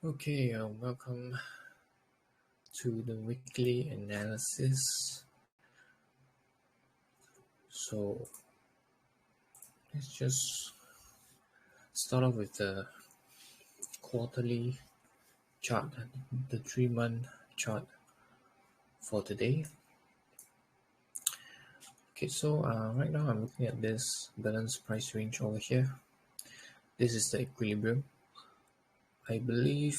Okay, welcome to the weekly analysis. So let's just start off with the quarterly chart, the 3-month chart for today. Okay, so right now I'm looking at this balance price range over here. This is the equilibrium. I believe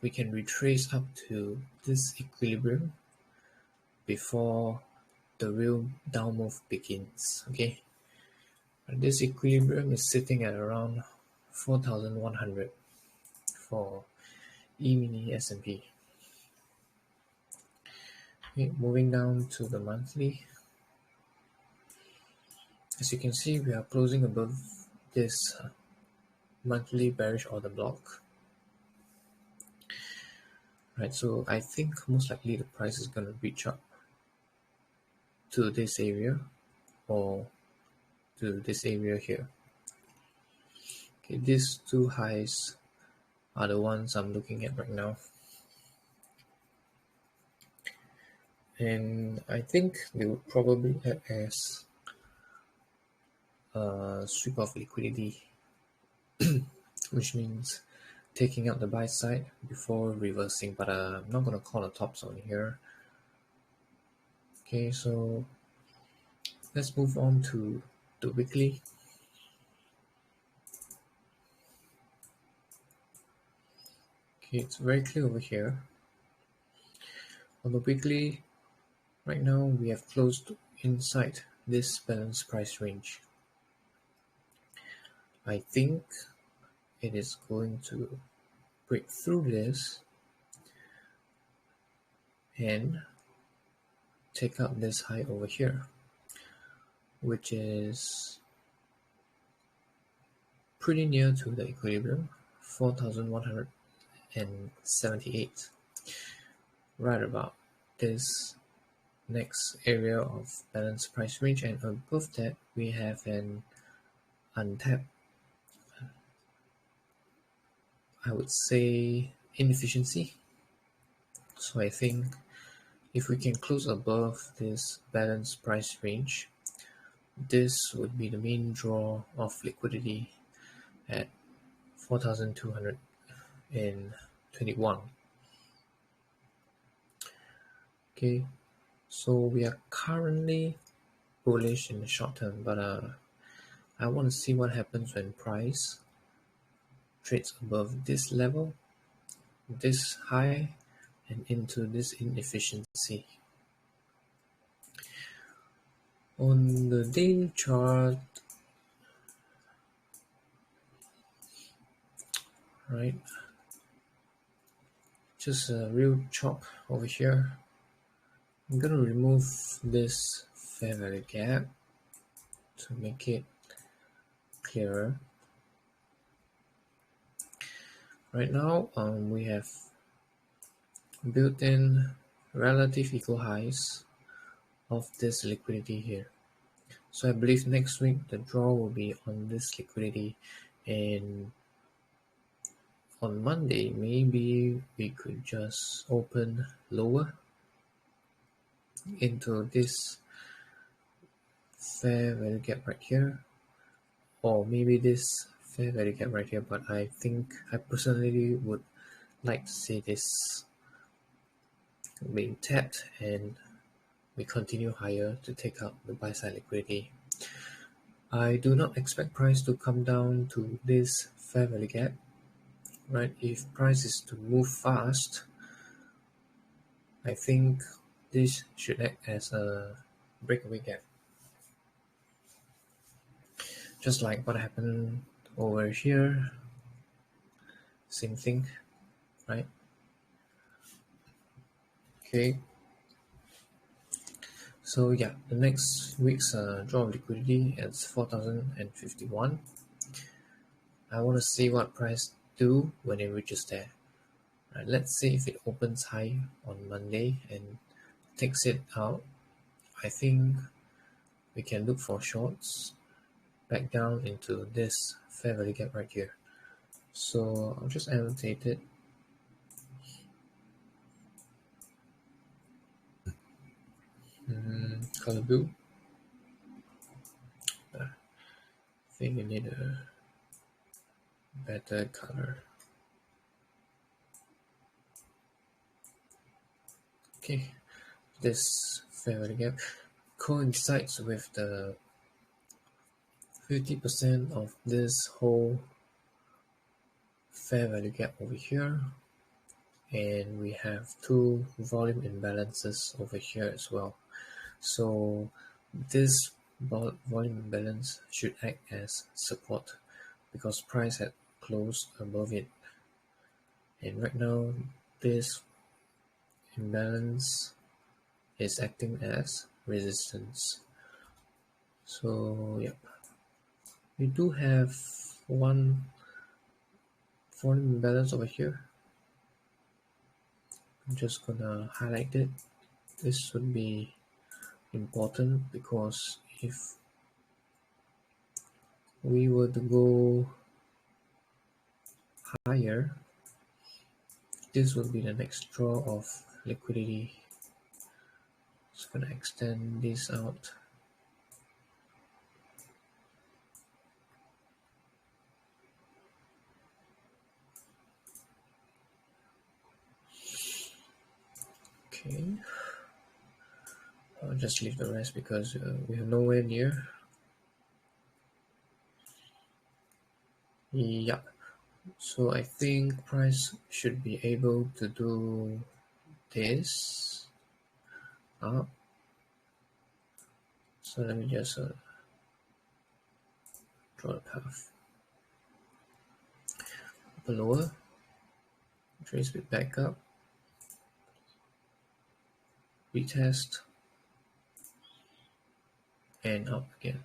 we can retrace up to this equilibrium before the real down move begins. Okay, this equilibrium is sitting at around 4,100 for E-mini S&P. Okay, moving down to the monthly. As you can see, we are closing above this monthly bearish order block. Right, so I think most likely the price is going to reach up to this area or to this area here. Okay, these two highs are the ones I'm looking at right now. And I think they would probably act as a sweep of liquidity, which means taking out the buy side before reversing, but I'm not going to call a top zone here. Okay, so let's move on to the weekly. Okay, it's very clear over here. On the weekly, right now we have closed inside this balance price range. I think it is going to break through this and take out this high over here, which is pretty near to the equilibrium, 4,178, right about this next area of balance price range, and above that we have an untapped, I would say, inefficiency. So I think if we can close above this balance price range, this would be the main draw of liquidity at 4,221. Okay, so we are currently bullish in the short term, but I want to see what happens when price trades above this level, this high, and into this inefficiency. On the daily chart, right, just a real chop over here. I'm gonna remove this fair value gap to make it clearer. Right now, we have built in relative equal highs of this liquidity here. So I believe next week the draw will be on this liquidity, and on Monday maybe we could just open lower into this fair value gap right here, or maybe this fair value gap right here, but I think I personally would like to see this being tapped and we continue higher to take out the buy side liquidity. I do not expect price to come down to this fair value gap, right? If price is to move fast, I think this should act as a breakaway gap, just like what happened over here. Same thing, right? Okay, so yeah, the next week's draw of liquidity is 4,051. I want to see what price do when it reaches there. Right, let's see if it opens high on Monday and takes it out. I think we can look for shorts back down into this fair value gap right here. So I'll just annotate it color blue. I think we need a better color. Okay, this fair value gap coincides with the 50% of this whole fair value gap over here, and we have two volume imbalances over here as well. So this volume imbalance should act as support because price had closed above it, and right now this imbalance is acting as resistance. So yep, we do have one volume imbalance over here. I'm just gonna highlight it. This would be important because if we were to go higher, this would be the next draw of liquidity. Just gonna extend this out. Okay, I'll just leave the rest because we have nowhere near. Yeah, so I think price should be able to do this up. So let me just draw a path. Lower, trace it back up, retest, and up again.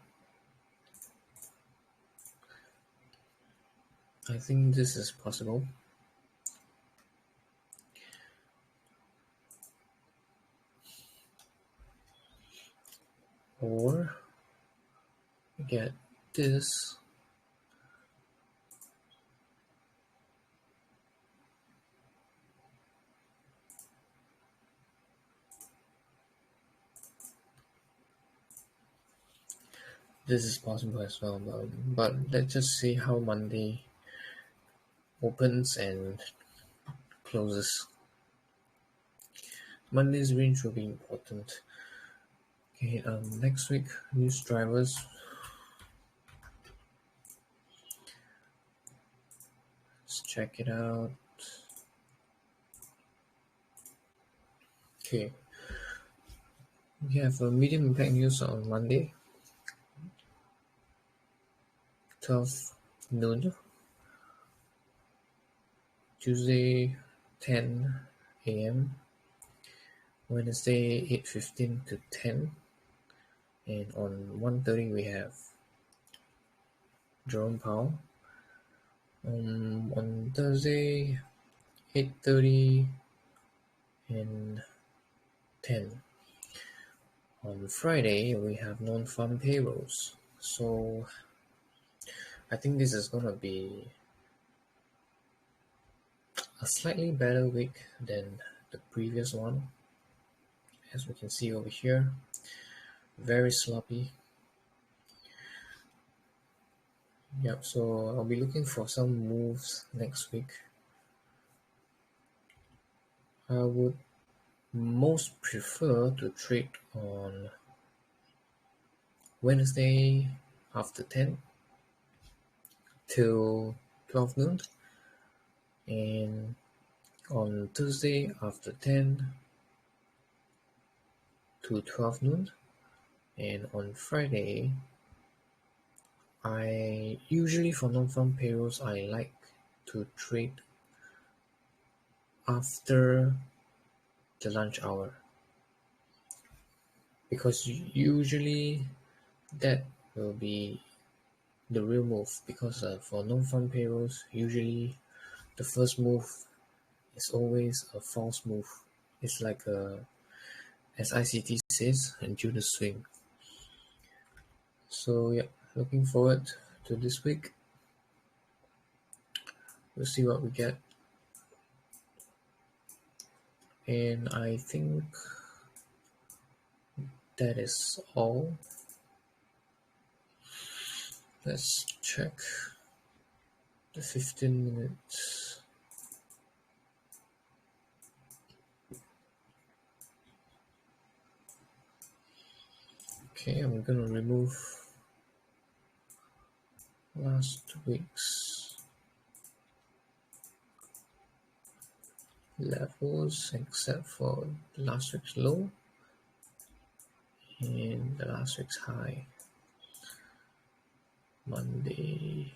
I think this is possible. Or get this. This is possible as well, but let's just see how Monday opens and closes. Monday's range will be important. Okay, next week, news drivers. Let's check it out. Okay, we have a medium impact news on Monday, 12 noon. Tuesday, 10 a.m. Wednesday, 8:15 to 10. And on 1:30 we have Jerome Powell. On Thursday, 8:30 and 10. On Friday, we have non-farm payrolls. So I think this is going to be a slightly better week than the previous one. As we can see over here, very sloppy. Yep, so I'll be looking for some moves next week. I would most prefer to trade on Wednesday after 10 till 12 noon, and on Thursday after 10 to 12 noon, and on Friday I usually for non-farm payrolls I like to trade after the lunch hour because usually that will be the real move, because for non-farm payrolls usually the first move is always a false move. It's like as ICT says, until the swing. So yeah, looking forward to this week. We'll see what we get. And I think that is all. Let's check the 15 minutes. Okay, I'm gonna remove last week's levels except for last week's low and the last week's high. Monday.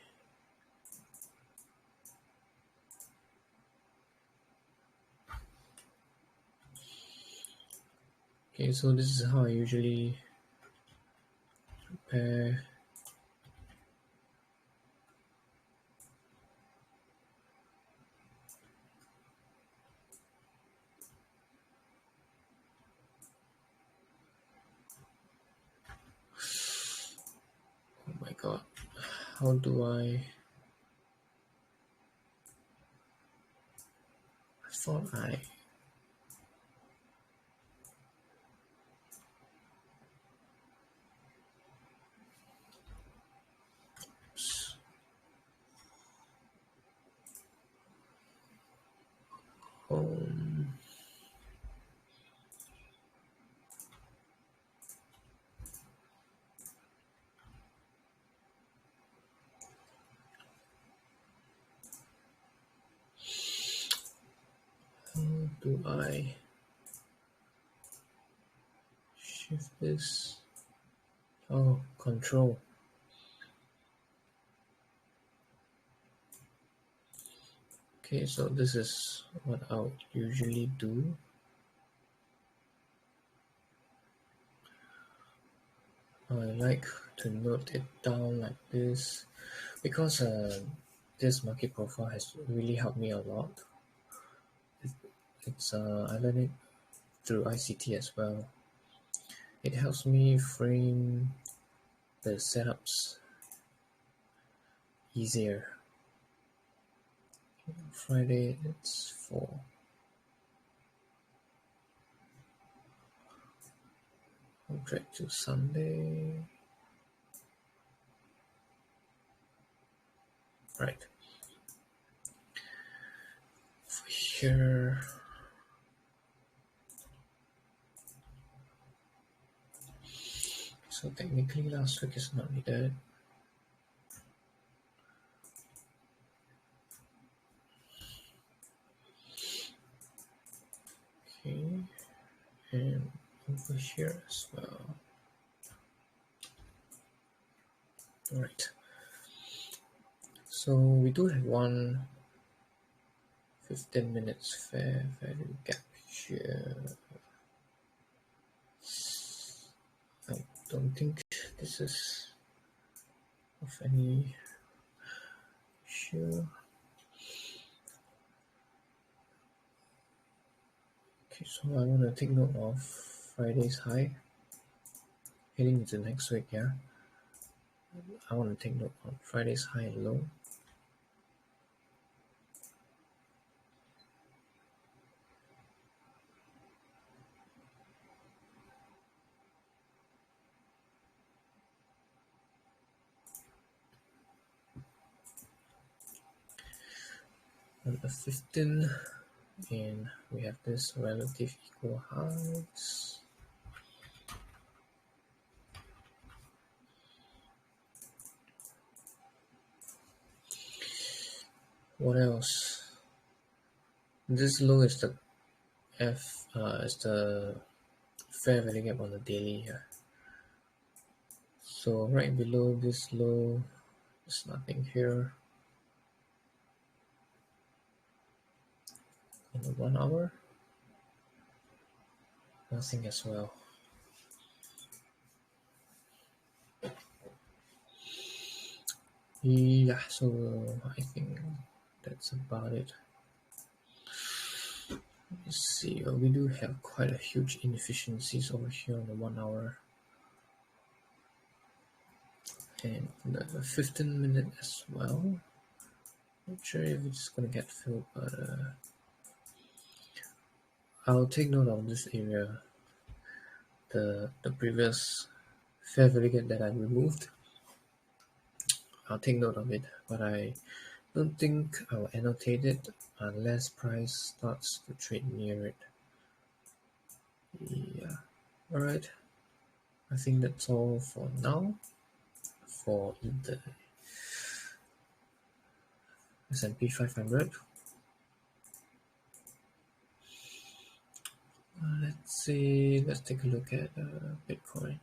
Okay, so this is how I usually prepare oh my god, how do I thought I home. How do I shift this? Oh, control. Okay, so this is what I would usually do. I like to note it down like this because this market profile has really helped me a lot. I learned it through ICT as well. It helps me frame the setups easier. Friday it's 4. I'll drag to Sunday. Right. Over here. So technically last week is not needed. Okay. And over here as well. Alright. So we do have one 15 minutes fair value gap here. I don't think this is of any issue. Okay, so I want to take note of Friday's high heading into next week. Yeah, I want to take note of Friday's high and low. On the 15, and we have this relative equal highs. What else? This low is the is the fair value gap on the daily here. So right below this low, there's nothing here. On the 1 hour, nothing as well. Yeah, so I think that's about it. Let's see, we do have quite a huge inefficiencies over here on the 1 hour and the 15-minute as well. Not sure if it's gonna get filled, but I'll take note of this area. the previous fair value gap that I removed. I'll take note of it, but I don't think I'll annotate it unless price starts to trade near it. Yeah, alright. I think that's all for now for the S&P 500. Let's see, let's take a look at Bitcoin.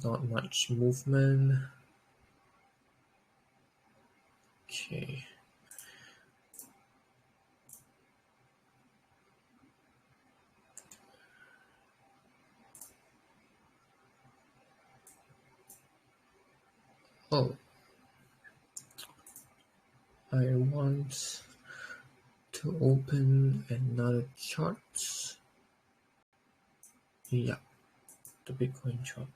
Not much movement. Okay. Oh, I want to open another chart. Yeah, the Bitcoin chart.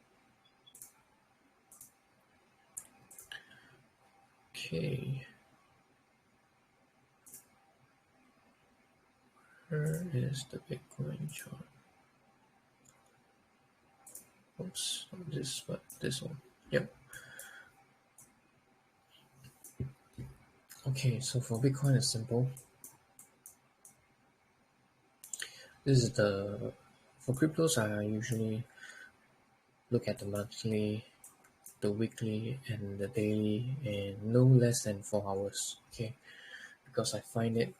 Okay. Where is the Bitcoin chart? Oops, not this, but this one. Yep. Okay, so for Bitcoin, it's simple. This is for cryptos, I usually look at the monthly, the weekly, and the daily, and no less than 4 hours. Okay, because I find it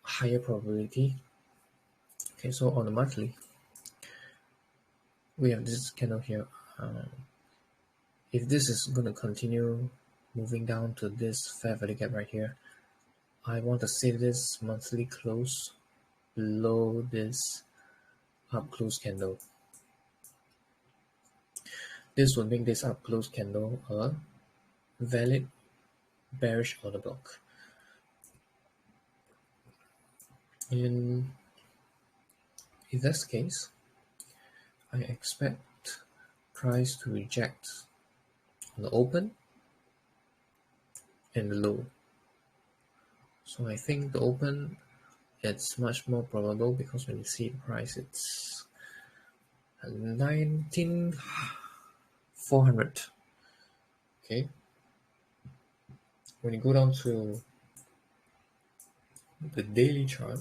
higher probability. Okay, so on the monthly, we have this candle here. If this is going to continue moving down to this fair value gap right here, I want to see this monthly close below this up close candle. This will make this up close candle a valid bearish order block. And if that's the case, I expect price to reject the open and the low. So I think the open, it's much more probable because when you see the price, it's 19,400. Okay, when you go down to the daily chart,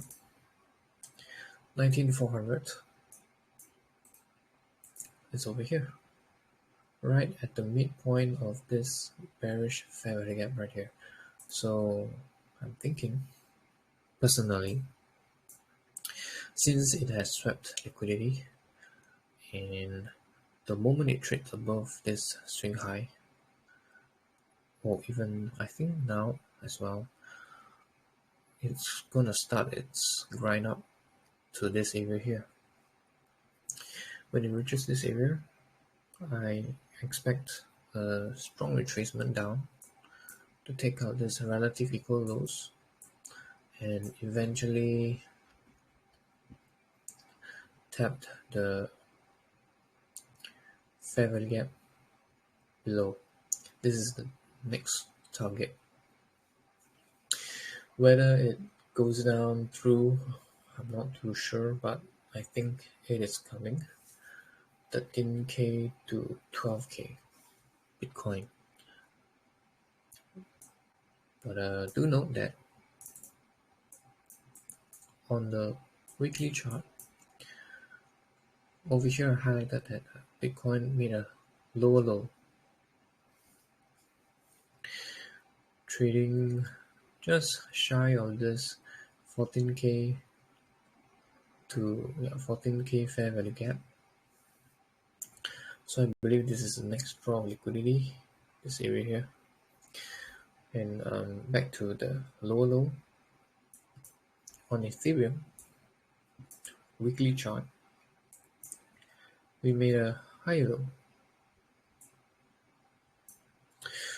19,400 is over here, right at the midpoint of this bearish fair value gap right here. So I'm thinking, personally, since it has swept liquidity and the moment it trades above this swing high, or even I think now as well, it's gonna start its grind up to this area here. When it reaches this area, I expect a strong retracement down to take out this relative equal lows and eventually tap the fair value gap below. This is the next target. Whether it goes down through, I'm not too sure, but I think it is coming. 13K to 12K Bitcoin. But do note that on the weekly chart, over here I highlighted that Bitcoin made a lower low, trading just shy of this 14K to 14K fair value gap. So I believe this is the next draw of liquidity, this area here. And back to the lower low on Ethereum weekly chart, we made a higher low.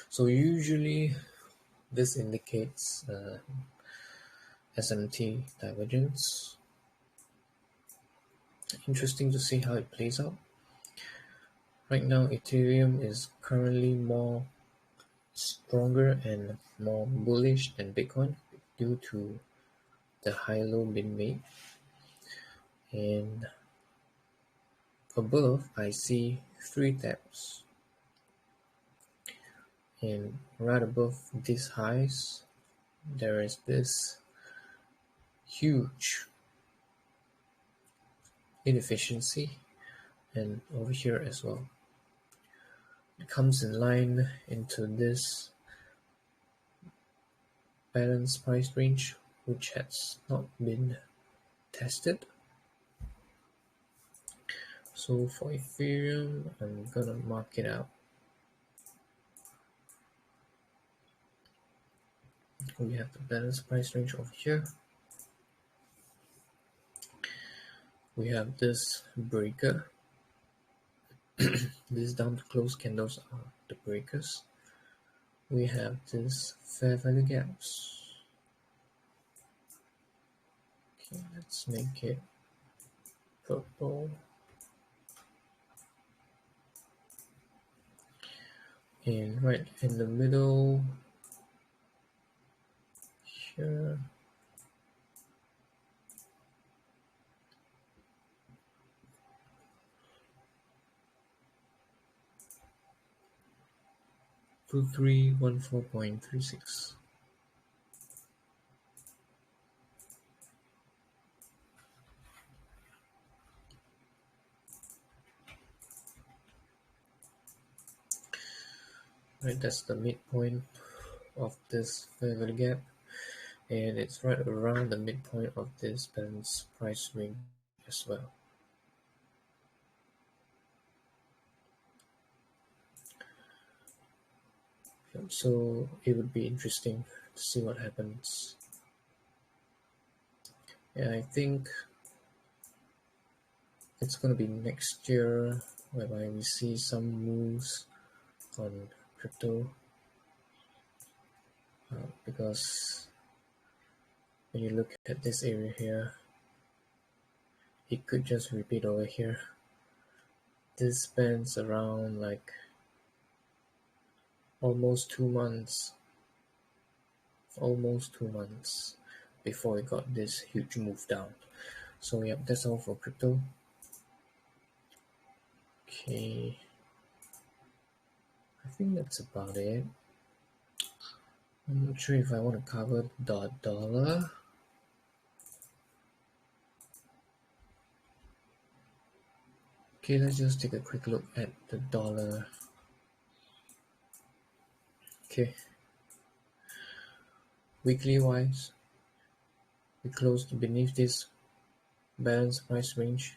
So usually this indicates SMT divergence. Interesting to see how it plays out. Right now Ethereum is currently more stronger and more bullish than Bitcoin due to the high low been made. And above I see 3 taps, and right above these highs there is this huge inefficiency, and over here as well. It comes in line into this balanced price range which has not been tested. So for Ethereum, I'm gonna mark it out. We have the balanced price range over here. We have this breaker. These down to close candles are the breakers. We have this fair value gaps. Okay, let's make it purple. And right in the middle here, two 2314.36. Right, that's the midpoint of this fair value gap, and it's right around the midpoint of this balanced price range as well. So it would be interesting to see what happens. Yeah, I think it's going to be next year whereby we see some moves on crypto, because when you look at this area here, it could just repeat over here. This spans around like almost 2 months before it got this huge move down. So yep, that's all for crypto. Okay, I think that's about it. I'm not sure if I want to cover the dollar. Okay, let's just take a quick look at the dollar. Okay, weekly wise, we closed beneath this balanced price range.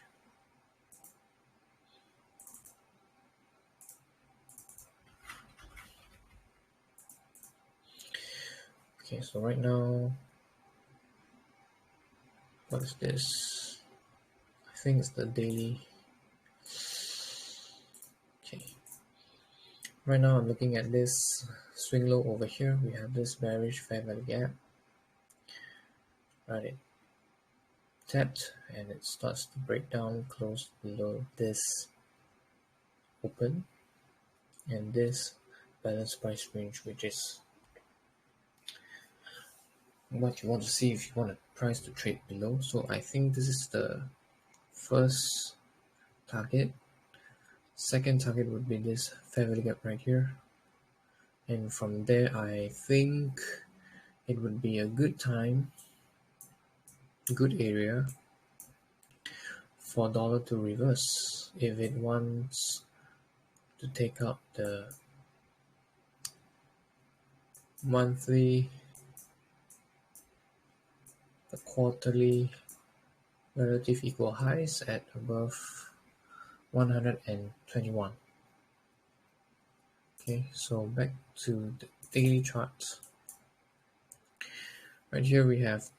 Okay, so right now, what is this? I think it's the daily. Okay, right now I'm looking at this swing low over here. We have this bearish fair value gap. Right, it tapped and it starts to break down close below this open and this balanced price range, which is what you want to see if you want a price to trade below. So I think this is the first target. Second target would be this fair value gap right here, and from there I think it would be a good area for dollar to reverse if it wants to take out the monthly, the quarterly relative equal highs at above 121. Okay, so back to the daily chart. Right here we have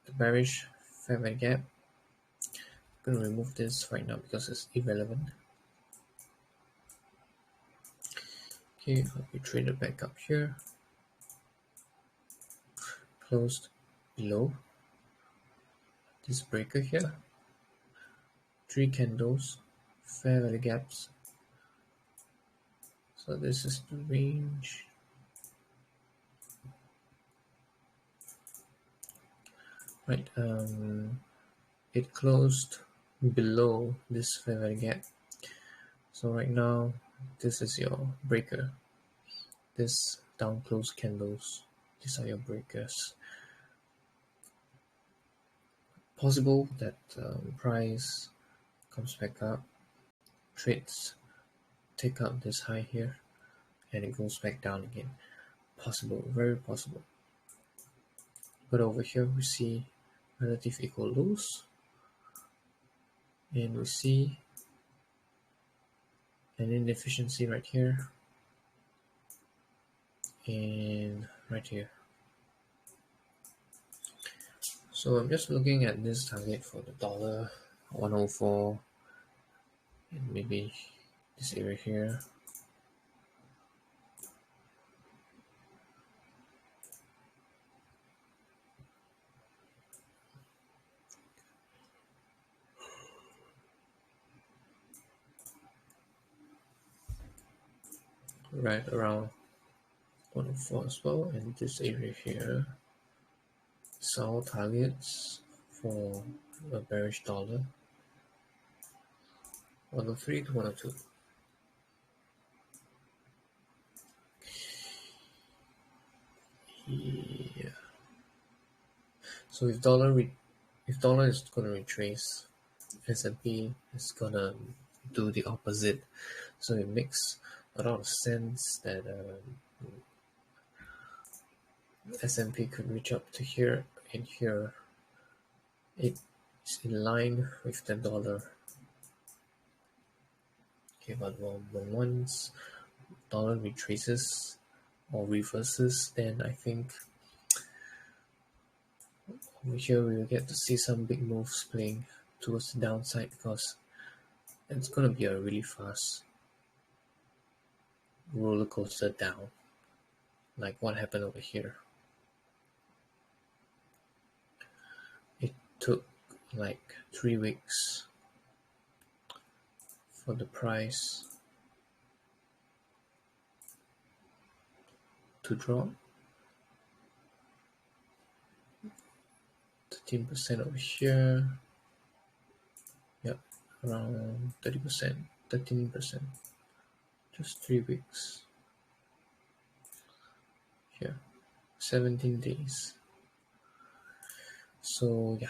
the bearish fair value gap. I'm going to remove this right now because it's irrelevant. Okay, we traded back up here, closed below this breaker here, 3 candles, fair value gaps. So this is the range. right? It closed below this fair value gap. So right now, this is your breaker. This down close candles, these are your breakers. Possible that price comes back up, trades take out this high here, and it goes back down again. Possible, very possible. But over here we see relative equal lows, and we see an inefficiency right here and right here. So I'm just looking at this target for the dollar, 104, and maybe this area here. Right around 104 as well, and this area here. Sell targets for a bearish dollar, 103 to 102. Yeah. So if dollar is gonna retrace, S&P is gonna do the opposite. So it makes a lot of sense that S&P could reach up to here and here. It's in line with the dollar. Okay, but when once dollar retraces or reverses, then I think over here we will get to see some big moves playing towards the downside, because it's going to be a really fast roller coaster down, like what happened over here. It took like 3 weeks for the price to drop 13% over here. Yep, around 30%, 13%, just 3 weeks. Here, 17 days. So yeah,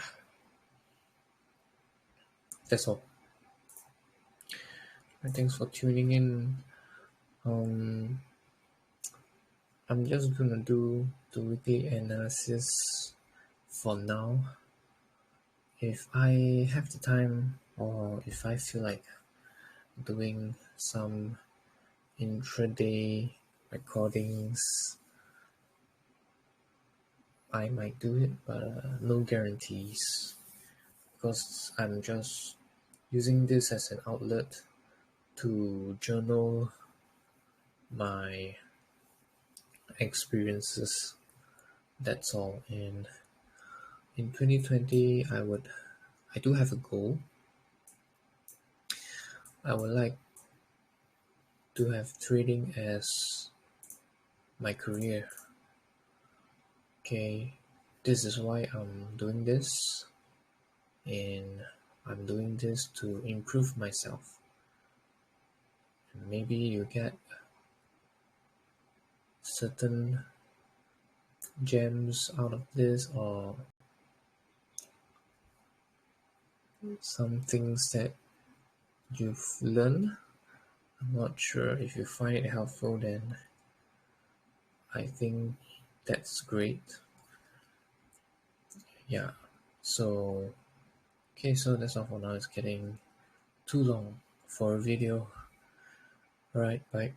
that's all. And thanks for tuning in. I'm just gonna do the weekly analysis for now. If I have the time, or if I feel like doing some intraday recordings, I might do it, but no guarantees, because I'm just using this as an outlet to journal my experiences. That's all. And in 2020, I do have a goal. I would like to have trading as my career. Okay, this is why I'm doing this, and I'm doing this to improve myself. And maybe you get certain gems out of this, or some things that you've learned. I'm not sure. If you find it helpful, then I think that's great. Yeah, so okay, so that's all for now. It's getting too long for a video. Alright, bye.